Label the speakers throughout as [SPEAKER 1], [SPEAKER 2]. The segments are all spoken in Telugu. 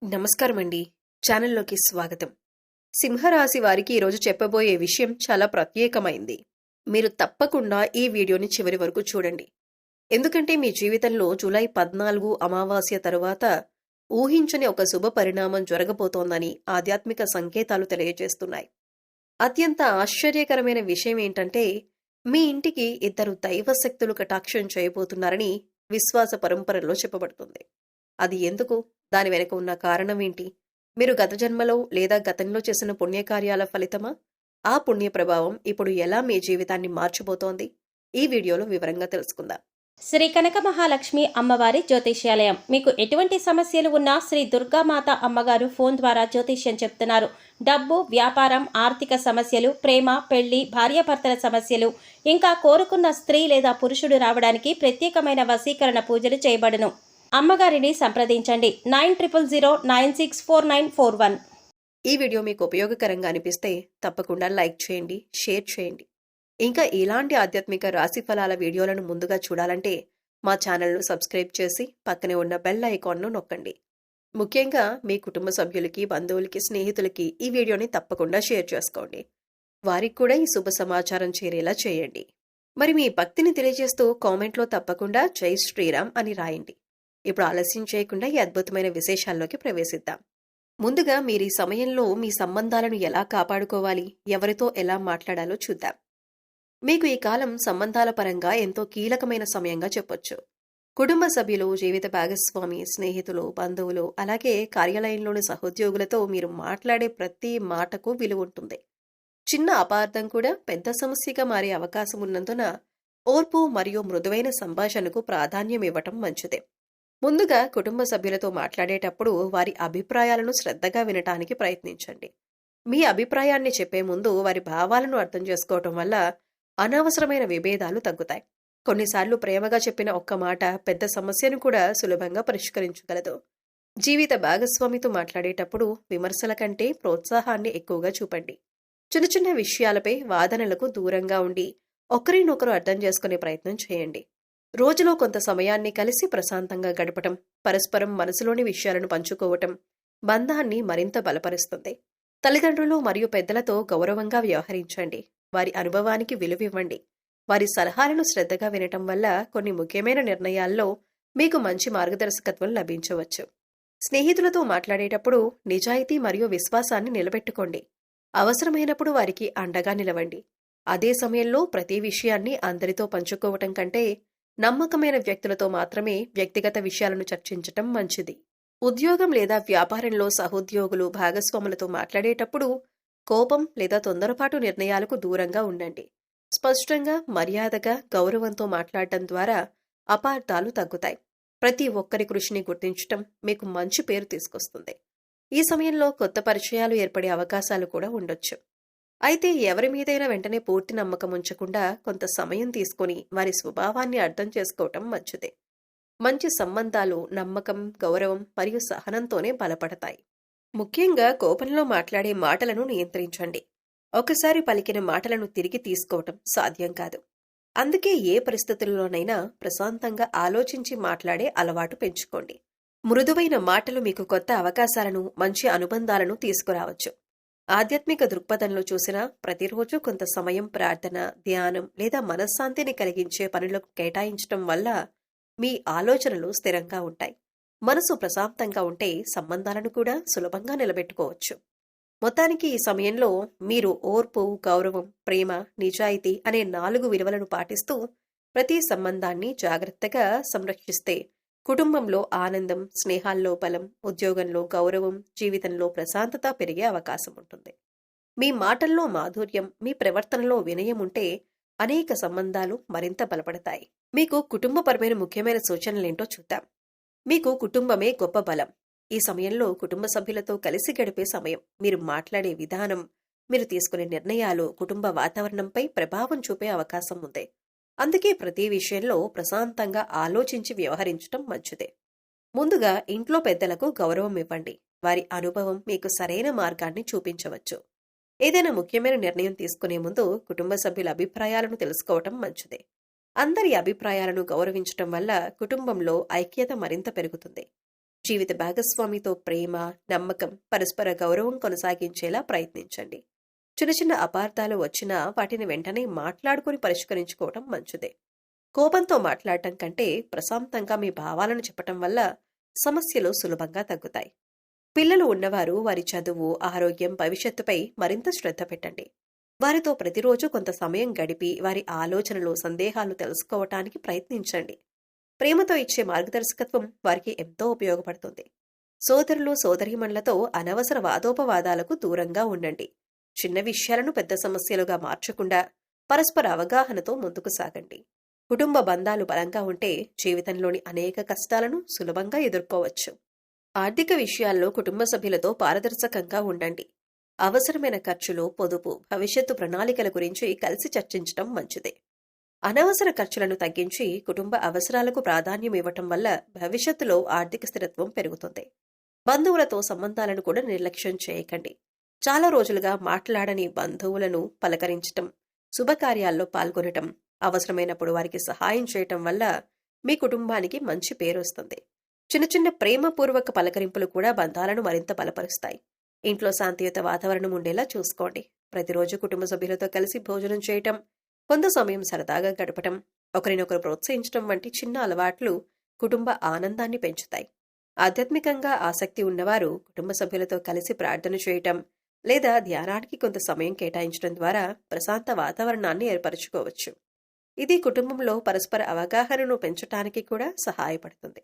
[SPEAKER 1] నమస్కారం అండి. ఛానల్లోకి స్వాగతం. సింహరాశి వారికి ఈరోజు చెప్పబోయే విషయం చాలా ప్రత్యేకమైంది. మీరు తప్పకుండా ఈ వీడియోని చివరి వరకు చూడండి. ఎందుకంటే మీ జీవితంలో జూలై 14 అమావాస్య తరువాత ఊహించని ఒక శుభ పరిణామం జరగబోతోందని ఆధ్యాత్మిక సంకేతాలు తెలియజేస్తున్నాయి. అత్యంత ఆశ్చర్యకరమైన విషయం ఏంటంటే మీ ఇంటికి ఇద్దరు దైవశక్తులు కటాక్షం చేయబోతున్నారని విశ్వాస పరంపరలో చెప్పబడుతుంది. అది ఎందుకు? దాని వెనుక ఉన్న కారణం ఏంటి? మీరు గత జన్మలో లేదా గతంలో చేసిన పుణ్యకార్యాల ఫలితమా? ఆ పుణ్య ప్రభావం ఇప్పుడు ఎలా మీ జీవితాన్ని మార్చబోతోంది? ఈ వీడియోలో వివరంగా తెలుసుకుందాం.
[SPEAKER 2] శ్రీ కనక మహాలక్ష్మి అమ్మవారి జ్యోతిష్యాలయం. మీకు ఎటువంటి సమస్యలు ఉన్నా శ్రీ దుర్గామాత అమ్మగారు ఫోన్ ద్వారా జ్యోతిష్యం చెప్తున్నారు. డబ్బు, వ్యాపారం, ఆర్థిక సమస్యలు, ప్రేమ, పెళ్లి, భార్యాభర్తల సమస్యలు, ఇంకా కోరుకున్న స్త్రీ లేదా పురుషుడు రావడానికి ప్రత్యేకమైన వశీకరణ పూజలు చేయబడును. అమ్మగారిని సంప్రదించండి. 9000964941.
[SPEAKER 1] ఈ వీడియో మీకు ఉపయోగకరంగా అనిపిస్తే తప్పకుండా లైక్ చేయండి, షేర్ చేయండి. ఇంకా ఇలాంటి ఆధ్యాత్మిక రాశి ఫలాల వీడియోలను ముందుగా చూడాలంటే మా ఛానల్ను సబ్స్క్రైబ్ చేసి పక్కనే ఉన్న బెల్ ఐకాన్ను నొక్కండి. ముఖ్యంగా మీ కుటుంబ సభ్యులకి, బంధువులకి, స్నేహితులకి ఈ వీడియోని తప్పకుండా షేర్ చేసుకోండి. వారికి కూడా ఈ శుభ సమాచారం చేరేలా చేయండి. మరి మీ భక్తిని తెలియజేస్తూ కామెంట్లో తప్పకుండా జై శ్రీరామ్ అని రాయండి. ఇప్పుడు ఆలస్యం చేయకుండా ఈ అద్భుతమైన విశేషాల్లోకి ప్రవేశిద్దాం. ముందుగా మీరు ఈ సమయంలో మీ సంబంధాలను ఎలా కాపాడుకోవాలి, ఎవరితో ఎలా మాట్లాడాలో చూద్దాం. మీకు ఈ కాలం సంబంధాల పరంగా ఎంతో కీలకమైన సమయంగా చెప్పొచ్చు. కుటుంబ సభ్యులు, జీవిత భాగస్వామి, స్నేహితులు, బంధువులు, అలాగే కార్యాలయంలోని సహోద్యోగులతో మీరు మాట్లాడే ప్రతి మాటకు విలువ ఉంటుంది. చిన్న అపార్థం కూడా పెద్ద సమస్యగా మారే అవకాశం ఉన్నందున ఓర్పు మరియు మృదువైన సంభాషణకు ప్రాధాన్యం ఇవ్వటం మంచిదే. ముందుగా కుటుంబ సభ్యులతో మాట్లాడేటప్పుడు వారి అభిప్రాయాలను శ్రద్ధగా వినటానికి ప్రయత్నించండి. మీ అభిప్రాయాన్ని చెప్పే ముందు వారి భావాలను అర్థం చేసుకోవటం వల్ల అనవసరమైన విభేదాలు తగ్గుతాయి. కొన్నిసార్లు ప్రేమగా చెప్పిన ఒక్క మాట పెద్ద సమస్యను కూడా సులభంగా పరిష్కరించగలదు. జీవిత భాగస్వామితో మాట్లాడేటప్పుడు విమర్శల కంటే ప్రోత్సాహాన్ని ఎక్కువగా చూపండి. చిన్న చిన్న విషయాలపై వాదనలకు దూరంగా ఉండి ఒకరినొకరు అర్థం చేసుకునే ప్రయత్నం చేయండి. రోజులో కొంత సమయాన్ని కలిసి ప్రశాంతంగా గడపటం, పరస్పరం మనసులోని విషయాలను పంచుకోవటం బంధాన్ని మరింత బలపరుస్తుంది. తల్లిదండ్రులు మరియు పెద్దలతో గౌరవంగా వ్యవహరించండి. వారి అనుభవానికి విలువివ్వండి. వారి సలహాలను శ్రద్ధగా వినటం వల్ల కొన్ని ముఖ్యమైన నిర్ణయాల్లో మీకు మంచి మార్గదర్శకత్వం లభించవచ్చు. స్నేహితులతో మాట్లాడేటప్పుడు నిజాయితీ మరియు విశ్వాసాన్ని నిలబెట్టుకోండి. అవసరమైనప్పుడు వారికి అండగా నిలవండి. అదే సమయంలో ప్రతి విషయాన్ని అందరితో పంచుకోవటం కంటే నమ్మకమైన వ్యక్తులతో మాత్రమే వ్యక్తిగత విషయాలను చర్చించటం మంచిది. ఉద్యోగం లేదా వ్యాపారంలో సహోద్యోగులు, భాగస్వాములతో మాట్లాడేటప్పుడు కోపం లేదా తొందరపాటు నిర్ణయాలకు దూరంగా ఉండండి. స్పష్టంగా, మర్యాదగా, గౌరవంతో మాట్లాడటం ద్వారా అపార్థాలు తగ్గుతాయి. ప్రతి ఒక్కరి కృషిని గుర్తించటం మీకు మంచి పేరు తీసుకొస్తుంది. ఈ సమయంలో కొత్త పరిచయాలు ఏర్పడే అవకాశాలు కూడా ఉండొచ్చు. అయితే ఎవరి మీదైనా వెంటనే పూర్తి నమ్మకం ఉంచకుండా కొంత సమయం తీసుకుని వారి స్వభావాన్ని అర్థం చేసుకోవటం మంచిదే. మంచి సంబంధాలు నమ్మకం, గౌరవం మరియు సహనంతోనే బలపడతాయి. ముఖ్యంగా కోపంలో మాట్లాడే మాటలను నియంత్రించండి. ఒకసారి పలికిన మాటలను తిరిగి తీసుకోవటం సాధ్యం కాదు. అందుకే ఏ పరిస్థితుల్లోనైనా ప్రశాంతంగా ఆలోచించి మాట్లాడే అలవాటు పెంచుకోండి. మృదువైన మాటలు మీకు కొత్త అవకాశాలను, మంచి అనుబంధాలను తీసుకురావచ్చు. ఆధ్యాత్మిక దృక్పథంలో చూసినా ప్రతిరోజు కొంత సమయం ప్రార్థన, ధ్యానం లేదా మనశ్శాంతిని కలిగించే పనులకు కేటాయించటం వల్ల మీ ఆలోచనలు స్థిరంగా ఉంటాయి. మనసు ప్రశాంతంగా ఉంటే సంబంధాలను కూడా సులభంగా నిలబెట్టుకోవచ్చు. మొత్తానికి ఈ సమయంలో మీరు ఓర్పు, గౌరవం, ప్రేమ, నిజాయితీ అనే 4 విలువలను పాటిస్తూ ప్రతి సంబంధాన్ని జాగ్రత్తగా సంరక్షిస్తే కుటుంబంలో ఆనందం, స్నేహాల్లో బలం, ఉద్యోగంలో గౌరవం, జీవితంలో ప్రశాంతత పెరిగే అవకాశం ఉంటుంది. మీ మాటల్లో మాధుర్యం, మీ ప్రవర్తనలో వినయం ఉంటే అనేక సంబంధాలు మరింత బలపడతాయి. మీకు కుటుంబపరమైన ముఖ్యమైన సూచనలేంటో చూద్దాం. మీకు కుటుంబమే గొప్ప బలం. ఈ సమయంలో కుటుంబ సభ్యులతో కలిసి గడిపే సమయం. మీరు మాట్లాడే విధానం, మీరు తీసుకునే నిర్ణయాలు కుటుంబ వాతావరణంపై ప్రభావం చూపే అవకాశం ఉంది. అందుకే ప్రతి విషయంలో ప్రశాంతంగా ఆలోచించి వ్యవహరించటం మంచిదే. ముందుగా ఇంట్లో పెద్దలకు గౌరవం ఇవ్వండి. వారి అనుభవం మీకు సరైన మార్గాన్ని చూపించవచ్చు. ఏదైనా ముఖ్యమైన నిర్ణయం తీసుకునే ముందు కుటుంబ సభ్యుల అభిప్రాయాలను తెలుసుకోవటం మంచిదే. అందరి అభిప్రాయాలను గౌరవించటం వల్ల కుటుంబంలో ఐక్యత మరింత పెరుగుతుంది. జీవిత భాగస్వామితో ప్రేమ, నమ్మకం, పరస్పర గౌరవం కొనసాగించేలా ప్రయత్నించండి. చిన్న చిన్న అపార్థాలు వచ్చినా వాటిని వెంటనే మాట్లాడుకుని పరిష్కరించుకోవటం మంచిదే. కోపంతో మాట్లాడటం కంటే ప్రశాంతంగా మీ భావాలను చెప్పటం వల్ల సమస్యలు సులభంగా తగ్గుతాయి. పిల్లలు ఉన్నవారు వారి చదువు, ఆరోగ్యం, భవిష్యత్తుపై మరింత శ్రద్ధ పెట్టండి. వారితో ప్రతిరోజు కొంత సమయం గడిపి వారి ఆలోచనలు, సందేహాలు తెలుసుకోవటానికి ప్రయత్నించండి. ప్రేమతో ఇచ్చే మార్గదర్శకత్వం వారికి ఎంతో ఉపయోగపడుతుంది. సోదరులు, సోదరీమణులతో అనవసర వాదోపవాదాలకు దూరంగా ఉండండి. చిన్న విషయాలను పెద్ద సమస్యలుగా మార్చకుండా పరస్పర అవగాహనతో ముందుకు సాగండి. కుటుంబ బంధాలు బలంగా ఉంటే జీవితంలోని అనేక కష్టాలను సులభంగా ఎదుర్కోవచ్చు. ఆర్థిక విషయాల్లో కుటుంబ సభ్యులతో పారదర్శకంగా ఉండండి. అవసరమైన ఖర్చులు, పొదుపు, భవిష్యత్తు ప్రణాళికల గురించి కలిసి చర్చించడం మంచిదే. అనవసర ఖర్చులను తగ్గించి కుటుంబ అవసరాలకు ప్రాధాన్యం ఇవ్వటం వల్ల భవిష్యత్తులో ఆర్థిక స్థిరత్వం పెరుగుతుంది. బంధువులతో సంబంధాలను కూడా నిర్లక్ష్యం చేయకండి. చాలా రోజులుగా మాట్లాడని బంధువులను పలకరించటం, శుభకార్యాల్లో పాల్గొనటం, అవసరమైనప్పుడు వారికి సహాయం చేయటం వల్ల మీ కుటుంబానికి మంచి పేరు వస్తుంది. చిన్న చిన్న ప్రేమపూర్వక పలకరింపులు కూడా బంధాలను మరింత బలపరుస్తాయి. ఇంట్లో శాంతియుత వాతావరణం ఉండేలా చూసుకోండి. ప్రతిరోజు కుటుంబ సభ్యులతో కలిసి భోజనం చేయటం, కొంత సమయం సరదాగా గడపటం, ఒకరినొకరు ప్రోత్సహించడం వంటి చిన్న అలవాట్లు కుటుంబ ఆనందాన్ని పెంచుతాయి. ఆధ్యాత్మికంగా ఆసక్తి ఉన్నవారు కుటుంబ సభ్యులతో కలిసి ప్రార్థన చేయటం లేదా ధ్యానానికి కొంత సమయం కేటాయించడం ద్వారా ప్రశాంత వాతావరణాన్ని ఏర్పరచుకోవచ్చు. ఇది కుటుంబంలో పరస్పర అవగాహనను పెంచటానికి కూడా సహాయపడుతుంది.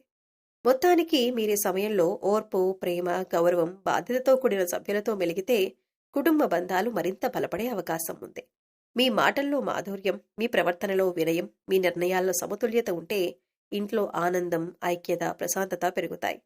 [SPEAKER 1] మొత్తానికి మీరే సమయంలో ఓర్పు, ప్రేమ, గౌరవం, బాధ్యతతో కూడిన సభ్యులతో మెలిగితే కుటుంబ బంధాలు మరింత బలపడే అవకాశం ఉంది. మీ మాటల్లో మాధుర్యం, మీ ప్రవర్తనలో వినయం, మీ నిర్ణయాల్లో సమతుల్యత ఉంటే ఇంట్లో ఆనందం, ఐక్యత, ప్రశాంతత పెరుగుతాయి.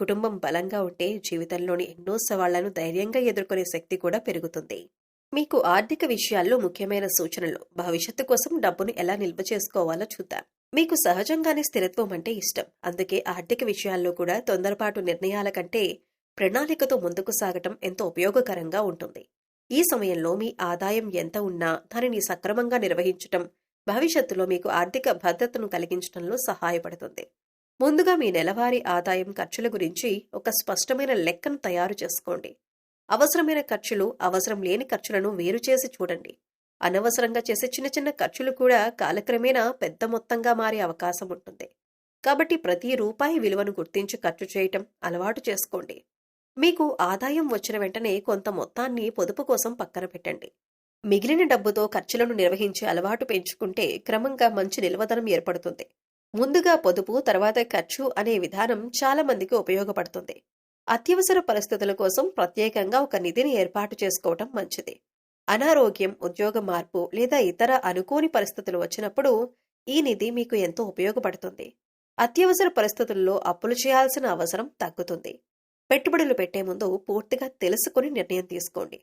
[SPEAKER 1] కుటుంబం బలంగా ఉంటే జీవితంలోని ఎన్నో సవాళ్లను ధైర్యంగా ఎదుర్కొనే శక్తి కూడా పెరుగుతుంది. మీకు ఆర్థిక విషయాల్లో ముఖ్యమైన సూచనలు. భవిష్యత్తు కోసం డబ్బును ఎలా నిల్వ చేసుకోవాలో చూద్దాం. మీకు సహజంగానే స్థిరత్వం అంటే ఇష్టం. అందుకే ఆర్థిక విషయాల్లో కూడా తొందరపాటు నిర్ణయాల కంటే ప్రణాళికతో ముందుకు సాగటం ఎంతో ఉపయోగకరంగా ఉంటుంది. ఈ సమయంలో మీ ఆదాయం ఎంత ఉన్నా దానిని సక్రమంగా నిర్వహించటం భవిష్యత్తులో మీకు ఆర్థిక భద్రతను కలిగించడంలో సహాయపడుతుంది. ముందుగా మీ నెలవారీ ఆదాయం, ఖర్చుల గురించి ఒక స్పష్టమైన లెక్కను తయారు చేసుకోండి. అవసరమైన ఖర్చులు, అవసరం లేని ఖర్చులను వేరు చేసి చూడండి. అనవసరంగా చేసే చిన్న చిన్న ఖర్చులు కూడా కాలక్రమేణా పెద్ద మొత్తంగా మారే అవకాశం ఉంటుంది. కాబట్టి ప్రతి రూపాయి విలువను గుర్తించి ఖర్చు చేయటం అలవాటు చేసుకోండి. మీకు ఆదాయం వచ్చిన వెంటనే కొంత మొత్తాన్ని పొదుపు కోసం పక్కన పెట్టండి. మిగిలిన డబ్బుతో ఖర్చులను నిర్వహించే అలవాటు పెంచుకుంటే క్రమంగా మంచి నిల్వధనం ఏర్పడుతుంది. ముందుగా పొదుపు, తర్వాత ఖర్చు అనే విధానం చాలా మందికి ఉపయోగపడుతుంది. అత్యవసర పరిస్థితుల కోసం ప్రత్యేకంగా ఒక నిధిని ఏర్పాటు చేసుకోవటం మంచిది. అనారోగ్యం, ఉద్యోగ మార్పు లేదా ఇతర అనుకోని పరిస్థితులు వచ్చినప్పుడు ఈ నిధి మీకు ఎంతో ఉపయోగపడుతుంది. అత్యవసర పరిస్థితుల్లో అప్పులు చేయాల్సిన అవసరం తగ్గుతుంది. పెట్టుబడులు పెట్టే ముందు పూర్తిగా తెలుసుకుని నిర్ణయం తీసుకోండి.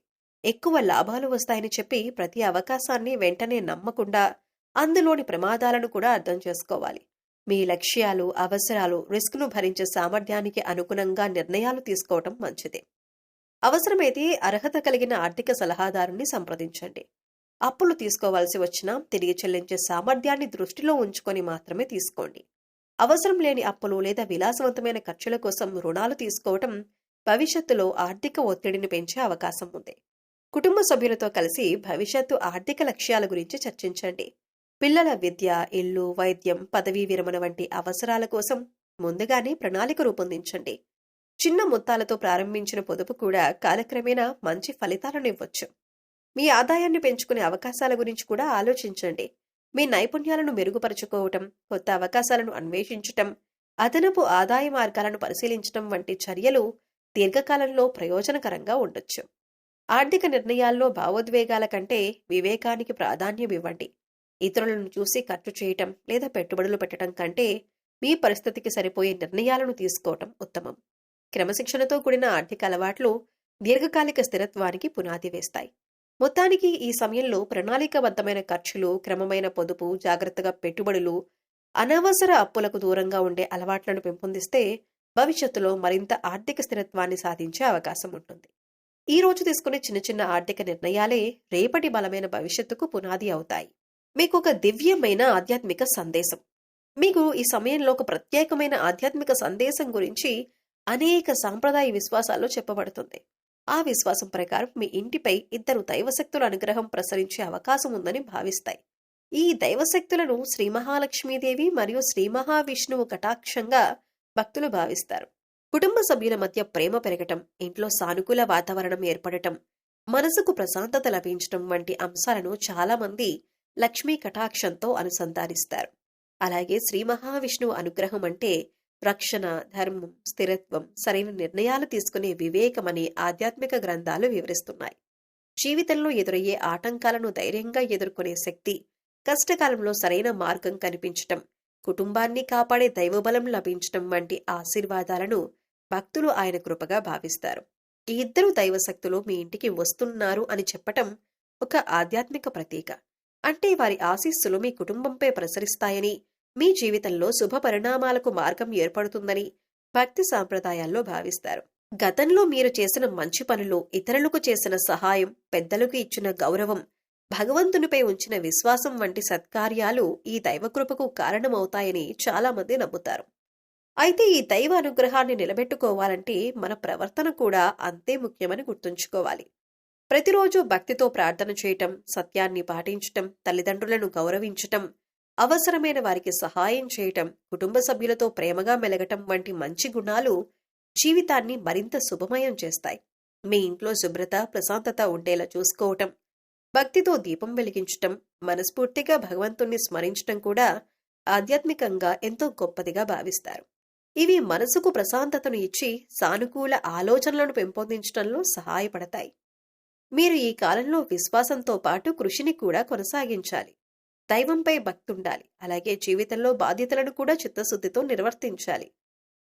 [SPEAKER 1] ఎక్కువ లాభాలు వస్తాయని చెప్పి ప్రతి అవకాశాన్ని వెంటనే నమ్మకుండా అందులోని ప్రమాదాలను కూడా అర్థం చేసుకోవాలి. మీ లక్ష్యాలు, అవసరాలు, రిస్క్ను భరించే సామర్థ్యానికి అనుగుణంగా నిర్ణయాలు తీసుకోవటం మంచిది. అవసరమైతే అర్హత కలిగిన ఆర్థిక సలహాదారుని సంప్రదించండి. అప్పులు తీసుకోవాల్సి వచ్చినా తిరిగి చెల్లించే సామర్థ్యాన్ని దృష్టిలో ఉంచుకొని మాత్రమే తీసుకోండి. అవసరం లేని అప్పులు లేదా విలాసవంతమైన ఖర్చుల కోసం రుణాలు తీసుకోవటం భవిష్యత్తులో ఆర్థిక ఒత్తిడిని పెంచే అవకాశం ఉంది. కుటుంబ సభ్యులతో కలిసి భవిష్యత్తు ఆర్థిక లక్ష్యాల గురించి చర్చించండి. పిల్లల విద్య, ఇల్లు, వైద్యం, పదవీ విరమణ వంటి అవసరాల కోసం ముందుగానే ప్రణాళిక రూపొందించండి. చిన్న మొత్తాలతో ప్రారంభించిన పొదుపు కూడా కాలక్రమేణా మంచి ఫలితాలను ఇవ్వచ్చు. మీ ఆదాయాన్ని పెంచుకునే అవకాశాల గురించి కూడా ఆలోచించండి. మీ నైపుణ్యాలను మెరుగుపరుచుకోవటం, కొత్త అవకాశాలను అన్వేషించటం, అదనపు ఆదాయ మార్గాలను పరిశీలించటం వంటి చర్యలు దీర్ఘకాలంలో ప్రయోజనకరంగా ఉండొచ్చు. ఆర్థిక నిర్ణయాల్లో భావోద్వేగాల కంటే వివేకానికి ప్రాధాన్యం ఇవ్వండి. ఇతరులను చూసి ఖర్చు చేయటం లేదా పెట్టుబడులు పెట్టడం కంటే మీ పరిస్థితికి సరిపోయే నిర్ణయాలను తీసుకోవటం ఉత్తమం. క్రమశిక్షణతో కూడిన ఆర్థిక అలవాట్లు దీర్ఘకాలిక స్థిరత్వానికి పునాది వేస్తాయి. మొత్తానికి ఈ సమయంలో ప్రణాళికాబద్ధమైన ఖర్చులు, క్రమమైన పొదుపు, జాగ్రత్తగా పెట్టుబడులు, అనవసర అప్పులకు దూరంగా ఉండే అలవాట్లను పెంపొందిస్తే భవిష్యత్తులో మరింత ఆర్థిక స్థిరత్వాన్ని సాధించే అవకాశం ఉంటుంది. ఈ రోజు తీసుకునే చిన్న చిన్న ఆర్థిక నిర్ణయాలే రేపటి బలమైన భవిష్యత్తుకు పునాది అవుతాయి. మీకు ఒక దివ్యమైన ఆధ్యాత్మిక సందేశం. మీకు ఈ సమయంలో ఒక ప్రత్యేకమైన ఆధ్యాత్మిక సందేశం గురించి అనేక సాంప్రదాయ విశ్వాసాల్లో చెప్పబడుతుంది. ఆ విశ్వాసం ప్రకారం మీ ఇంటిపై ఇద్దరు దైవశక్తుల అనుగ్రహం ప్రసరించే అవకాశం ఉందని భావిస్తాయి. ఈ దైవశక్తులను శ్రీ మహాలక్ష్మీదేవి మరియు శ్రీ మహావిష్ణువు కటాక్షంగా భక్తులు భావిస్తారు. కుటుంబ సభ్యుల మధ్య ప్రేమ పెరగటం, ఇంట్లో సానుకూల వాతావరణం ఏర్పడటం, మనసుకు ప్రశాంతత లభించటం వంటి అంశాలను చాలా మంది లక్ష్మీ కటాక్షంతో అనుసంధానిస్తారు. అలాగే శ్రీ మహావిష్ణువు అనుగ్రహం అంటే రక్షణ, ధర్మం, స్థిరత్వం, సరైన నిర్ణయాలు తీసుకునే వివేకమని ఆధ్యాత్మిక గ్రంథాలు వివరిస్తున్నాయి. జీవితంలో ఎదురయ్యే ఆటంకాలను ధైర్యంగా ఎదుర్కొనే శక్తి, కష్టకాలంలో సరైన మార్గం కనిపించటం, కుటుంబాన్ని కాపాడే దైవబలం లభించటం వంటి ఆశీర్వాదాలను భక్తులు ఆయన కృపగా భావిస్తారు. ఈ ఇద్దరు దైవశక్తులు మీ ఇంటికి వస్తున్నారు అని చెప్పటం ఒక ఆధ్యాత్మిక ప్రతీక. అంటే వారి ఆశీస్సులు మీ కుటుంబంపై ప్రసరిస్తాయని, మీ జీవితంలో శుభ పరిణామాలకు మార్గం ఏర్పడుతుందని భక్తి సాంప్రదాయాల్లో భావిస్తారు. గతంలో మీరు చేసిన మంచి పనులు, ఇతరులకు చేసిన సహాయం, పెద్దలకు ఇచ్చిన గౌరవం, భగవంతునిపై ఉంచిన విశ్వాసం వంటి సత్కార్యాలు ఈ దైవకృపకు కారణమవుతాయని చాలామంది నమ్ముతారు. అయితే ఈ దైవ అనుగ్రహాన్ని నిలబెట్టుకోవాలంటే మన ప్రవర్తన కూడా అంతే ముఖ్యమని గుర్తుంచుకోవాలి. ప్రతిరోజు భక్తితో ప్రార్థన చేయటం, సత్యాన్ని పాటించటం, తల్లిదండ్రులను గౌరవించటం, అవసరమైన వారికి సహాయం చేయటం, కుటుంబ సభ్యులతో ప్రేమగా మెలగటం వంటి మంచి గుణాలు జీవితాన్ని మరింత శుభమయం చేస్తాయి. మీ ఇంట్లో శుభ్రత, ప్రశాంతత ఉండేలా చూసుకోవటం, భక్తితో దీపం వెలిగించటం, మనస్ఫూర్తిగా భగవంతుణ్ణి స్మరించటం కూడా ఆధ్యాత్మికంగా ఎంతో గొప్పదిగా భావిస్తారు. ఇవి మనసుకు ప్రశాంతతను ఇచ్చి సానుకూల ఆలోచనలను పెంపొందించడంలో సహాయపడతాయి. మీరు ఈ కాలంలో విశ్వాసంతో పాటు కృషిని కూడా కొనసాగించాలి. దైవంపై భక్తి ఉండాలి. అలాగే జీవితంలో బాధ్యతలను కూడా చిత్తశుద్ధితో నిర్వర్తించాలి.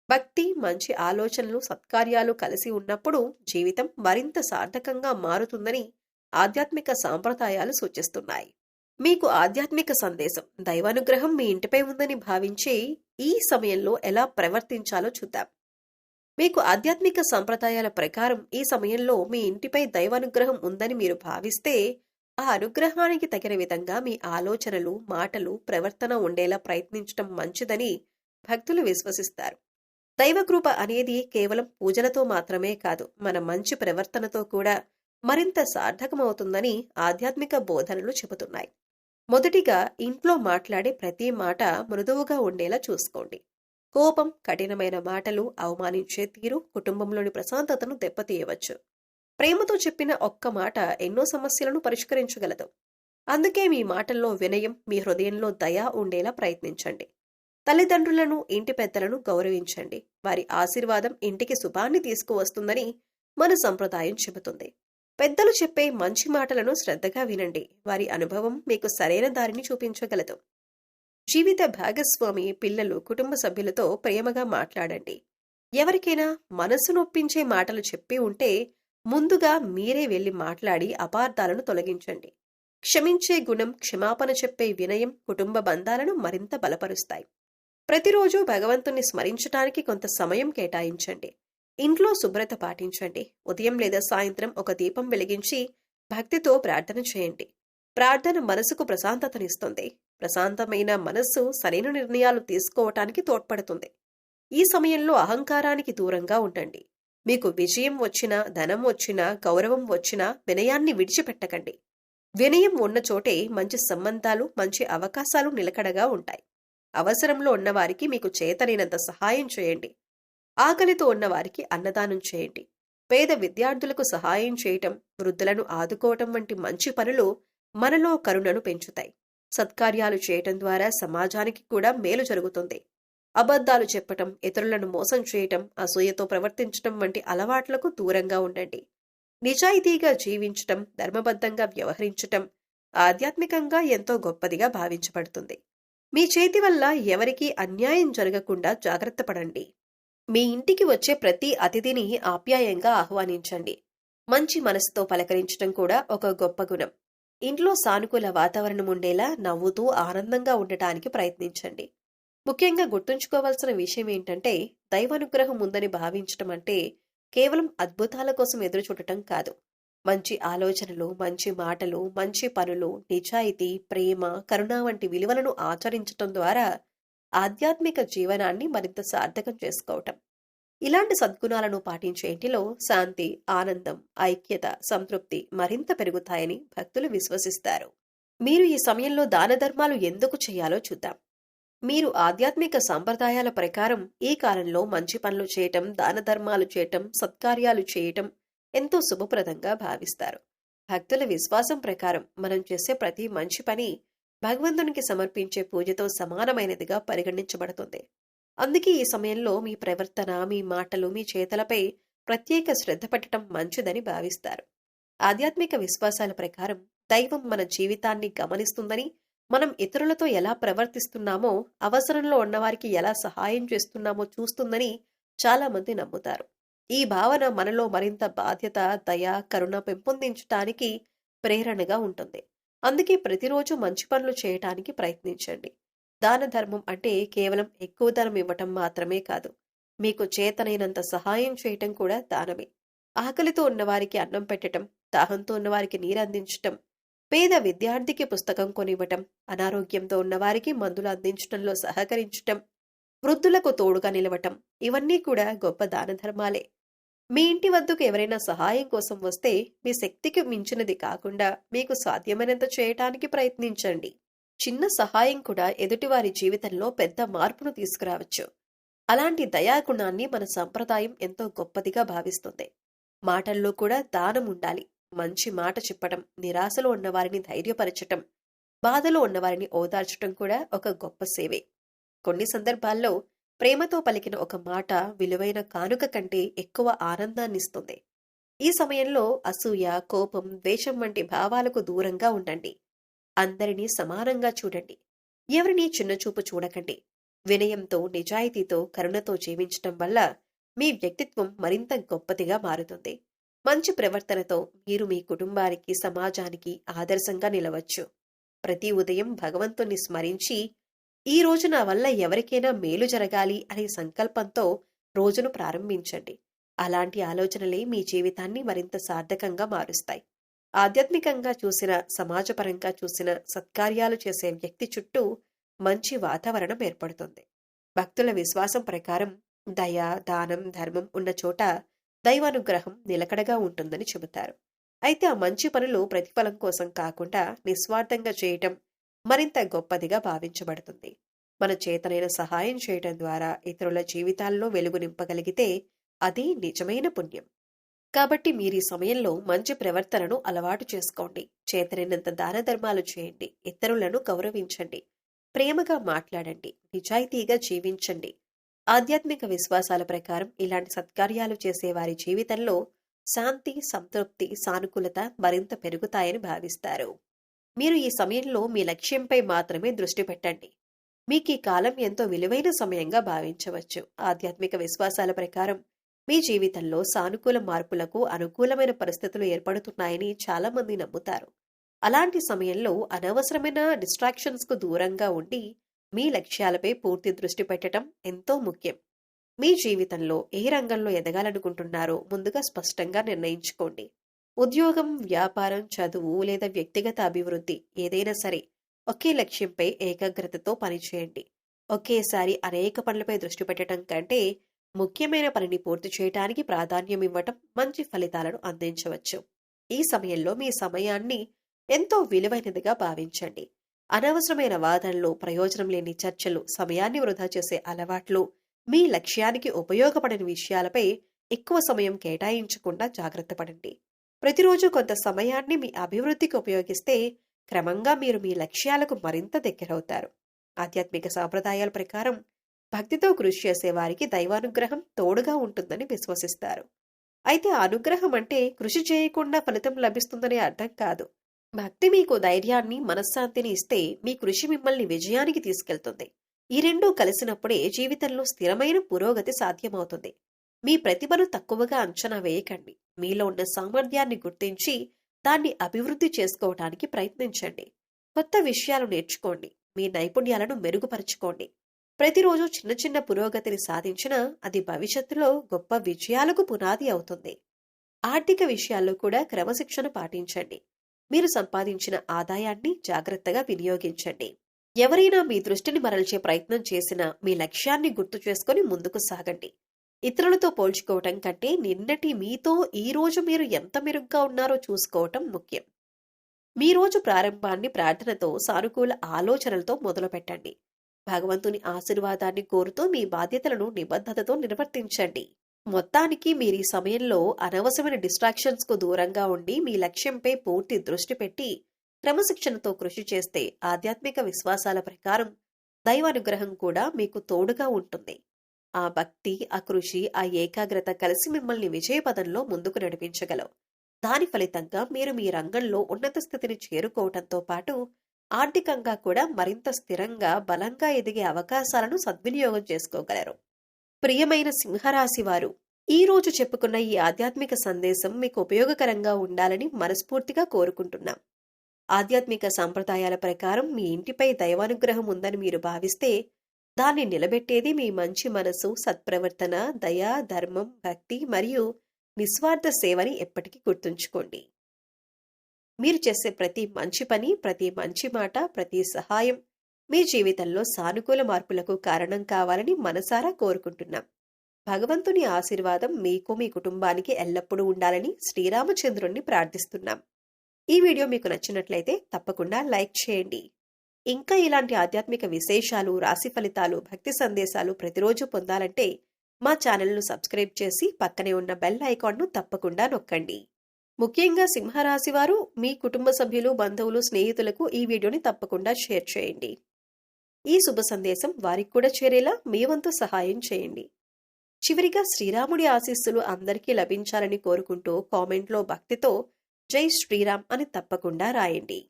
[SPEAKER 1] భక్తి, మంచి ఆలోచనలు, సత్కార్యాలు కలిసి ఉన్నప్పుడు జీవితం మరింత సార్థకంగా మారుతుందని ఆధ్యాత్మిక సాంప్రదాయాలు సూచిస్తున్నాయి. మీకు ఆధ్యాత్మిక సందేశం, దైవానుగ్రహం మీ ఇంటిపై ఉందని భావించి ఈ సమయంలో ఎలా ప్రవర్తించాలో చూద్దాం. మీకు ఆధ్యాత్మిక సంప్రదాయాల ప్రకారం ఈ సమయంలో మీ ఇంటిపై దైవానుగ్రహం ఉందని మీరు భావిస్తే ఆ అనుగ్రహానికి తగిన విధంగా మీ ఆలోచనలు, మాటలు, ప్రవర్తన ఉండేలా ప్రయత్నించడం మంచిదని భక్తులు విశ్వసిస్తారు. దైవకృప అనేది కేవలం పూజలతో మాత్రమే కాదు, మన మంచి ప్రవర్తనతో కూడా మరింత సార్థకమవుతుందని ఆధ్యాత్మిక బోధనలు చెబుతున్నాయి. మొదటిగా, ఇంట్లో మాట్లాడే ప్రతి మాట మృదువుగా ఉండేలా చూసుకోండి. కోపం, కఠినమైన మాటలు, అవమానించే తీరు కుటుంబంలోని ప్రశాంతతను దెబ్బతీయవచ్చు. ప్రేమతో చెప్పిన ఒక్క మాట ఎన్నో సమస్యలను పరిష్కరించగలదు. అందుకే మీ మాటల్లో వినయం, మీ హృదయంలో దయ ఉండేలా ప్రయత్నించండి. తల్లిదండ్రులను, ఇంటి పెద్దలను గౌరవించండి. వారి ఆశీర్వాదం ఇంటికి శుభాన్ని తీసుకువస్తుందని మన సంప్రదాయం చెబుతుంది. పెద్దలు చెప్పే మంచి మాటలను శ్రద్ధగా వినండి. వారి అనుభవం మీకు సరైన దారిని చూపించగలదు. జీవిత భాగస్వామి, పిల్లలు, కుటుంబ సభ్యులతో ప్రేమగా మాట్లాడండి. ఎవరికైనా మనసు నొప్పించే మాటలు చెప్పి ఉంటే ముందుగా మీరే వెళ్లి మాట్లాడి అపార్థాలను తొలగించండి. క్షమించే గుణం, క్షమాపణ చెప్పే వినయం కుటుంబ బంధాలను మరింత బలపరుస్తాయి. ప్రతిరోజు భగవంతుణ్ణి స్మరించడానికి కొంత సమయం కేటాయించండి. ఇంట్లో శుభ్రత పాటించండి. ఉదయం లేదా సాయంత్రం ఒక దీపం వెలిగించి భక్తితో ప్రార్థన చేయండి. ప్రార్థన మనసుకు ప్రశాంతతనిస్తుంది. ప్రశాంతమైన మనస్సు సరైన నిర్ణయాలు తీసుకోవటానికి తోడ్పడుతుంది. ఈ సమయంలో అహంకారానికి దూరంగా ఉండండి. మీకు విజయం వచ్చినా, ధనం వచ్చినా, గౌరవం వచ్చినా వినయాన్ని విడిచిపెట్టకండి. వినయం ఉన్న చోటే మంచి సంబంధాలు, మంచి అవకాశాలు నిలకడగా ఉంటాయి. అవసరంలో ఉన్నవారికి మీకు చేతనైనంత సహాయం చేయండి. ఆకలితో ఉన్నవారికి అన్నదానం చేయండి. పేద విద్యార్థులకు సహాయం చేయటం, వృద్ధులను ఆదుకోవటం వంటి మంచి పనులు మనలో కరుణను పెంచుతాయి. సత్కార్యాలు చేయటం ద్వారా సమాజానికి కూడా మేలు జరుగుతుంది. అబద్ధాలు చెప్పటం, ఇతరులను మోసం చేయటం, అసూయతో ప్రవర్తించటం వంటి అలవాట్లకు దూరంగా ఉండండి. నిజాయితీగా జీవించటం, ధర్మబద్ధంగా వ్యవహరించటం ఆధ్యాత్మికంగా ఎంతో గొప్పదిగా భావించబడుతుంది. మీ చేతి వల్ల ఎవరికీ అన్యాయం జరగకుండా జాగ్రత్త పడండి. మీ ఇంటికి వచ్చే ప్రతి అతిథిని ఆప్యాయంగా ఆహ్వానించండి. మంచి మనసుతో పలకరించడం కూడా ఒక గొప్ప గుణం. ఇంట్లో సానుకూల వాతావరణం ఉండేలా నవ్వుతూ ఆనందంగా ఉండటానికి ప్రయత్నించండి. ముఖ్యంగా గుర్తుంచుకోవాల్సిన విషయం ఏంటంటే, దైవానుగ్రహం ఉందని భావించటం అంటే కేవలం అద్భుతాల కోసం ఎదురుచూడటం కాదు. మంచి ఆలోచనలు, మంచి మాటలు, మంచి పనులు, నిజాయితీ, ప్రేమ, కరుణ వంటి విలువలను ఆచరించటం ద్వారా ఆధ్యాత్మిక జీవనాన్ని మరింత సార్థకం చేసుకోవటం. ఇలాంటి సద్గుణాలను పాటించే ఇంటిలో శాంతి, ఆనందం, ఐక్యత, సంతృప్తి మరింత పెరుగుతాయని భక్తులు విశ్వసిస్తారు. మీరు ఈ సమయంలో దాన ధర్మాలు ఎందుకు చేయాలో చూద్దాం. మీరు ఆధ్యాత్మిక సాంప్రదాయాల ప్రకారం ఈ కాలంలో మంచి పనులు చేయటం, దాన ధర్మాలు చేయటం, సత్కార్యాలు చేయటం ఎంతో శుభప్రదంగా భావిస్తారు. భక్తుల విశ్వాసం ప్రకారం మనం చేసే ప్రతి మంచి పని భగవంతునికి సమర్పించే పూజతో సమానమైనదిగా పరిగణించబడుతుంది. అందుకే ఈ సమయంలో మీ ప్రవర్తన, మీ మాటలు, మీ చేతలపై ప్రత్యేక శ్రద్ధ పెట్టడం మంచిదని భావిస్తారు. ఆధ్యాత్మిక విశ్వాసాల ప్రకారం దైవం మన జీవితాన్ని గమనిస్తుందని, మనం ఇతరులతో ఎలా ప్రవర్తిస్తున్నామో, అవసరంలో ఉన్నవారికి ఎలా సహాయం చేస్తున్నామో చూస్తుందని చాలా మంది నమ్ముతారు. ఈ భావన మనలో మరింత బాధ్యత, దయ, కరుణ పెంపొందించటానికి ప్రేరణగా ఉంటుంది. అందుకే ప్రతిరోజు మంచి పనులు చేయటానికి ప్రయత్నించండి. దాన ధర్మం అంటే కేవలం ఎక్కువ ధనం ఇవ్వటం మాత్రమే కాదు. మీకు చేతనైనంత సహాయం చేయటం కూడా దానమే. ఆకలితో ఉన్నవారికి అన్నం పెట్టటం, దాహంతో ఉన్నవారికి నీరందించటం, పేద విద్యార్థికి పుస్తకం కొనివ్వటం, అనారోగ్యంతో ఉన్నవారికి మందులు అందించటంలో సహకరించటం, వృద్ధులకు తోడుగా నిలవటం, ఇవన్నీ కూడా గొప్ప దాన ధర్మాలే. మీ ఇంటి వద్దకు ఎవరైనా సహాయం కోసం వస్తే మీ శక్తికి మించినది కాకుండా మీకు సాధ్యమైనంత చేయటానికి ప్రయత్నించండి. చిన్న సహాయం కూడా ఎదుటివారి జీవితంలో పెద్ద మార్పును తీసుకురావచ్చు. అలాంటి దయాగుణాన్ని మన సంప్రదాయం ఎంతో గొప్పదిగా భావిస్తుంది. మాటల్లో కూడా దానం ఉండాలి. మంచి మాట చెప్పడం, నిరాశలో ఉన్నవారిని ధైర్యపరచటం, బాధలో ఉన్నవారిని ఓదార్చటం కూడా ఒక గొప్ప సేవే. కొన్ని సందర్భాల్లో ప్రేమతో పలికిన ఒక మాట విలువైన కానుక కంటే ఎక్కువ ఆనందాన్నిస్తుంది. ఈ సమయంలో అసూయ, కోపం, ద్వేషం వంటి భావాలకు దూరంగా ఉండండి. అందరినీ సమానంగా చూడండి. ఎవరినీ చిన్నచూపు చూడకండి. వినయంతో, నిజాయితీతో, కరుణతో జీవించటం వల్ల మీ వ్యక్తిత్వం మరింత గొప్పదిగా మారుతుంది. మంచి ప్రవర్తనతో మీరు మీ కుటుంబానికి, సమాజానికి ఆదర్శంగా నిలవచ్చు. ప్రతి ఉదయం భగవంతుణ్ణి స్మరించి, ఈ రోజు నా వల్ల ఎవరికైనా మేలు జరగాలి అనే సంకల్పంతో రోజును ప్రారంభించండి. అలాంటి ఆలోచనలే మీ జీవితాన్ని మరింత సార్థకంగా మారుస్తాయి. ఆధ్యాత్మికంగా చూసిన, సమాజపరంగా చూసిన సత్కార్యాలు చేసే వ్యక్తి చుట్టూ మంచి వాతావరణం ఏర్పడుతుంది. భక్తుల విశ్వాసం ప్రకారం దయ, దానం, ధర్మం ఉన్న చోట దైవానుగ్రహం నిలకడగా ఉంటుందని చెబుతారు. అయితే ఆ మంచి పనులు ప్రతిఫలం కోసం కాకుండా నిస్వార్థంగా చేయటం మరింత గొప్పదిగా భావించబడుతుంది. మన చేతనైన సహాయం చేయటం ద్వారా ఇతరుల జీవితాల్లో వెలుగు నింపగలిగితే అది నిజమైన పుణ్యం. కాబట్టి మీరు ఈ సమయంలో మంచి ప్రవర్తనను అలవాటు చేసుకోండి. చేతనైనంత దాన ధర్మాలు చేయండి. ఇతరులను గౌరవించండి. ప్రేమగా మాట్లాడండి. నిజాయితీగా జీవించండి. ఆధ్యాత్మిక విశ్వాసాల ప్రకారం ఇలాంటి సత్కార్యాలు చేసే వారి జీవితంలో శాంతి, సంతృప్తి, సానుకూలత మరింత పెరుగుతాయని భావిస్తారు. మీరు ఈ సమయంలో మీ లక్ష్యంపై మాత్రమే దృష్టి పెట్టండి. మీకు ఈ కాలం ఎంతో విలువైన సమయంగా భావించవచ్చు. ఆధ్యాత్మిక విశ్వాసాల ప్రకారం మీ జీవితంలో సానుకూల మార్పులకు అనుకూలమైన పరిస్థితులు ఏర్పడుతున్నాయని చాలా మంది నమ్ముతారు. అలాంటి సమయంలో అనవసరమైన డిస్ట్రాక్షన్స్ కు దూరంగా ఉండి మీ లక్ష్యాలపై పూర్తి దృష్టి పెట్టడం ఎంతో ముఖ్యం. మీ జీవితంలో ఏ రంగంలో ఎదగాలనుకుంటున్నారో ముందుగా స్పష్టంగా నిర్ణయించుకోండి. ఉద్యోగం, వ్యాపారం, చదువు లేదా వ్యక్తిగత అభివృద్ధి ఏదైనా సరే ఒకే లక్ష్యంపై ఏకాగ్రతతో పనిచేయండి. ఒకేసారి అనేక పనులపై దృష్టి పెట్టడం కంటే ముఖ్యమైన పనిని పూర్తి చేయడానికి ప్రాధాన్యం ఇవ్వటం మంచి ఫలితాలను అందించవచ్చు. ఈ సమయంలో మీ సమయాన్ని ఎంతో విలువైనదిగా భావించండి. అనవసరమైన వాదనలు, ప్రయోజనం లేని చర్చలు, సమయాన్ని వృధా చేసే అలవాట్లు, మీ లక్ష్యానికి ఉపయోగపడని విషయాలపై ఎక్కువ సమయం కేటాయించకుండా జాగ్రత్త పడండి. ప్రతిరోజు కొంత సమయాన్ని మీ అభివృద్ధికి ఉపయోగిస్తే క్రమంగా మీరు మీ లక్ష్యాలకు మరింత దగ్గరవుతారు. ఆధ్యాత్మిక సాంప్రదాయాల ప్రకారం భక్తితో కృషి చేసే వారికి దైవానుగ్రహం తోడుగా ఉంటుందని విశ్వసిస్తారు. అయితే ఆ అనుగ్రహం అంటే కృషి చేయకుండా ఫలితం లభిస్తుందనే అర్థం కాదు. భక్తి మీకు ధైర్యాన్ని, మనశ్శాంతిని ఇస్తే మీ కృషి మిమ్మల్ని విజయానికి తీసుకెళ్తుంది. ఈ రెండూ కలిసినప్పుడే జీవితంలో స్థిరమైన పురోగతి సాధ్యమవుతుంది. మీ ప్రతిభను తక్కువగా అంచనా వేయకండి. మీలో ఉన్న సామర్థ్యాన్ని గుర్తించి దాన్ని అభివృద్ధి చేసుకోవటానికి ప్రయత్నించండి. కొత్త విషయాలు నేర్చుకోండి. మీ నైపుణ్యాలను మెరుగుపరచుకోండి. ప్రతిరోజు చిన్న చిన్న పురోగతిని సాధించినా అది భవిష్యత్తులో గొప్ప విజయాలకు పునాది అవుతుంది. ఆర్థిక విషయాల్లో కూడా క్రమశిక్షణ పాటించండి. మీరు సంపాదించిన ఆదాయాన్ని జాగ్రత్తగా వినియోగించండి. ఎవరైనా మీ దృష్టిని మరల్చే ప్రయత్నం చేసినా మీ లక్ష్యాన్ని గుర్తు చేసుకుని ముందుకు సాగండి. ఇతరులతో పోల్చుకోవటం కంటే నిన్నటి మీతో ఈ రోజు మీరు ఎంత మెరుగ్గా ఉన్నారో చూసుకోవటం ముఖ్యం. మీ రోజు ప్రారంభాన్ని ప్రార్థనతో, సానుకూల ఆలోచనలతో మొదలుపెట్టండి. భగవంతుని ఆశీర్వాదాన్ని కోరుతూ మీ బాధ్యతలను నిబద్ధతతో నిర్వర్తించండి. మొత్తానికి మీరు ఈ సమయంలో అనవసరమైన డిస్ట్రాక్షన్స్ కు దూరంగా ఉండి మీ లక్ష్యంపై పూర్తి దృష్టి పెట్టి క్రమశిక్షణతో కృషి చేస్తే ఆధ్యాత్మిక విశ్వాసాల ప్రకారం దైవానుగ్రహం కూడా మీకు తోడుగా ఉంటుంది. ఆ భక్తి, ఆ కృషి, ఆ ఏకాగ్రత కలిసి మిమ్మల్ని విజయపదంలో ముందుకు నడిపించగలవు. దాని ఫలితంగా మీరు మీ రంగంలో ఉన్నత స్థితిని చేరుకోవటంతో పాటు ఆర్థికంగా కూడా మరింత స్థిరంగా, బలంగా ఎదిగే అవకాశాలను సద్వినియోగం చేసుకోగలరు. ప్రియమైన సింహరాశి వారు, ఈ రోజు చెప్పుకున్న ఈ ఆధ్యాత్మిక సందేశం మీకు ఉపయోగకరంగా ఉండాలని మనస్ఫూర్తిగా కోరుకుంటున్నాం. ఆధ్యాత్మిక సంప్రదాయాల ప్రకారం మీ ఇంటిపై దైవానుగ్రహం ఉందని మీరు భావిస్తే దాన్ని నిలబెట్టేది మీ మంచి మనసు, సత్ప్రవర్తన, దయ, ధర్మం, భక్తి మరియు నిస్వార్థ సేవని ఎప్పటికీ గుర్తుంచుకోండి. మీరు చేసే ప్రతి మంచి పని, ప్రతి మంచి మాట, ప్రతి సహాయం మీ జీవితంలో సానుకూల మార్పులకు కారణం కావాలని మనసారా కోరుకుంటున్నాం. భగవంతుని ఆశీర్వాదం మీకు, మీ కుటుంబానికి ఎల్లప్పుడూ ఉండాలని శ్రీరామచంద్రుణ్ణి ప్రార్థిస్తున్నాం. ఈ వీడియో మీకు నచ్చినట్లయితే తప్పకుండా లైక్ చేయండి. ఇంకా ఇలాంటి ఆధ్యాత్మిక విశేషాలు, రాశి ఫలితాలు, భక్తి సందేశాలు ప్రతిరోజు పొందాలంటే మా ఛానల్ను సబ్స్క్రైబ్ చేసి పక్కనే ఉన్న బెల్ ఐకాన్ను తప్పకుండా నొక్కండి. ముఖ్యంగా సింహరాశి వారు మీ కుటుంబ సభ్యులు, బంధువులు, స్నేహితులకు ఈ వీడియోని తప్పకుండా షేర్ చేయండి. ఈ శుభ సందేశం వారికి కూడా చేరేలా మీ వంతు సహాయం చేయండి. చివరిగా శ్రీరాముడి ఆశీస్సులు అందరికీ లభించాలని కోరుకుంటూ కామెంట్లో భక్తితో జై శ్రీరామ్ అని తప్పకుండా రాయండి.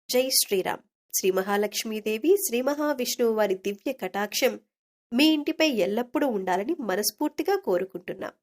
[SPEAKER 1] జై శ్రీరామ్. శ్రీ మహాలక్ష్మీదేవి, శ్రీ మహావిష్ణువు వారి దివ్య కటాక్షం మీ ఇంటిపై ఎల్లప్పుడూ ఉండాలని మనస్ఫూర్తిగా కోరుకుంటున్నాం.